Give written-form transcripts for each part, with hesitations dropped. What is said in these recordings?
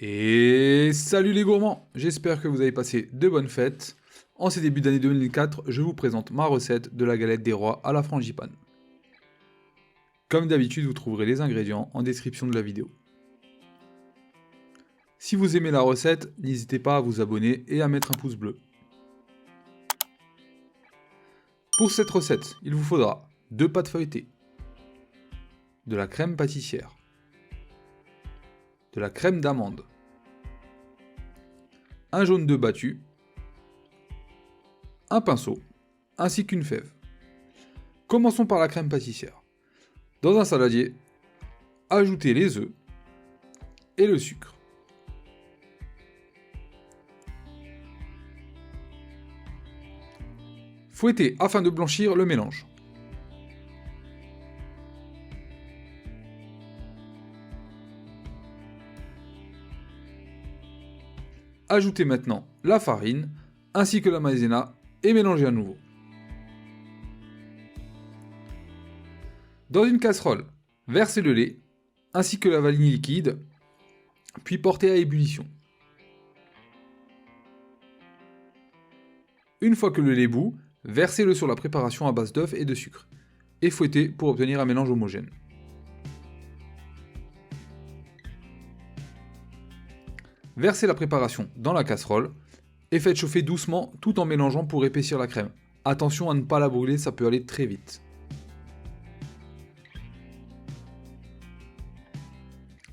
Et salut les gourmands, j'espère que vous avez passé de bonnes fêtes. En ces débuts d'année 2004, je vous présente ma recette de la galette des rois à la frangipane. Comme d'habitude, vous trouverez les ingrédients en description de la vidéo. Si vous aimez la recette, n'hésitez pas à vous abonner et à mettre un pouce bleu. Pour cette recette, il vous faudra 2 pâtes feuilletées, de la crème pâtissière, de la crème d'amande, un jaune d'œuf battu, un pinceau, ainsi qu'une fève. Commençons par la crème pâtissière. Dans un saladier, ajoutez les œufs et le sucre. Fouettez afin de blanchir le mélange. Ajoutez maintenant la farine ainsi que la maïzena et mélangez à nouveau. Dans une casserole, versez le lait ainsi que la vanille liquide, puis portez à ébullition. Une fois que le lait bout, versez-le sur la préparation à base d'œufs et de sucre, et fouettez pour obtenir un mélange homogène. Versez la préparation dans la casserole et faites chauffer doucement tout en mélangeant pour épaissir la crème. Attention à ne pas la brûler, ça peut aller très vite.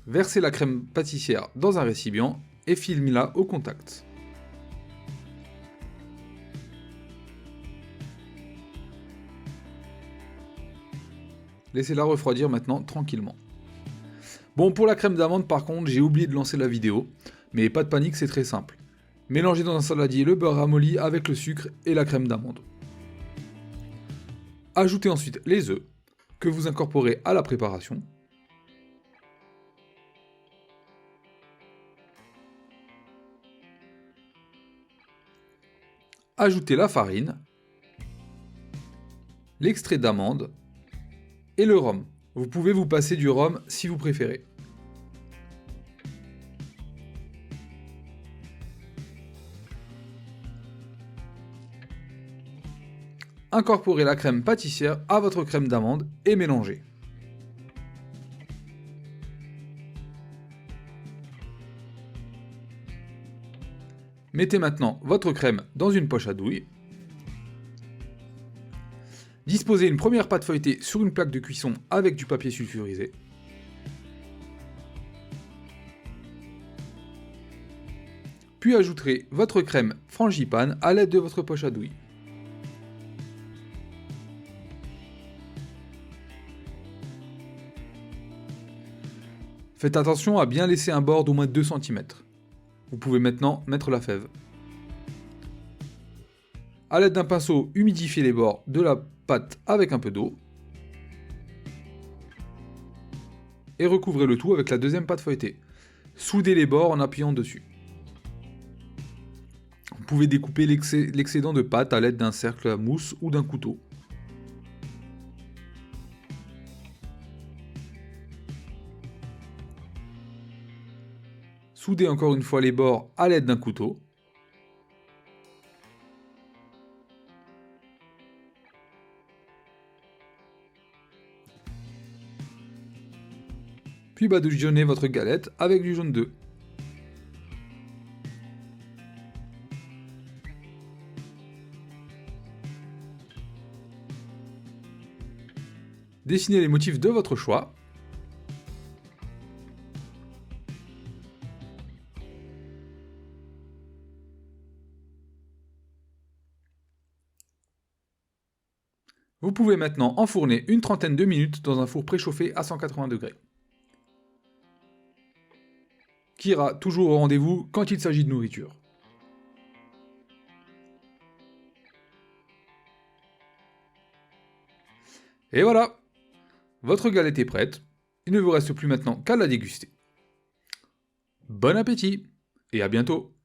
Versez la crème pâtissière dans un récipient et filmez-la au contact. Laissez-la refroidir maintenant tranquillement. Bon, pour la crème d'amande par contre, j'ai oublié de lancer la vidéo, mais pas de panique, c'est très simple. Mélangez dans un saladier le beurre ramolli avec le sucre et la crème d'amande. Ajoutez ensuite les œufs, que vous incorporez à la préparation. Ajoutez la farine, l'extrait d'amande et le rhum. Vous pouvez vous passer du rhum si vous préférez. Incorporez la crème pâtissière à votre crème d'amande et mélangez. Mettez maintenant votre crème dans une poche à douille. Disposez une première pâte feuilletée sur une plaque de cuisson avec du papier sulfurisé. Puis ajouterez votre crème frangipane à l'aide de votre poche à douille. Faites attention à bien laisser un bord d'au moins 2 cm. Vous pouvez maintenant mettre la fève. A l'aide d'un pinceau, humidifiez les bords de la pâte avec un peu d'eau. Et recouvrez le tout avec la deuxième pâte feuilletée. Soudez les bords en appuyant dessus. Vous pouvez découper l'excédent de pâte à l'aide d'un cercle à mousse ou d'un couteau. Soudez encore une fois les bords à l'aide d'un couteau. Puis badigeonnez votre galette avec du jaune d'œuf. Dessinez les motifs de votre choix. Vous pouvez maintenant enfourner une trentaine de minutes dans un four préchauffé à 180 degrés. Kira, toujours au rendez-vous quand il s'agit de nourriture. Et voilà, votre galette est prête. Il ne vous reste plus maintenant qu'à la déguster. Bon appétit et à bientôt.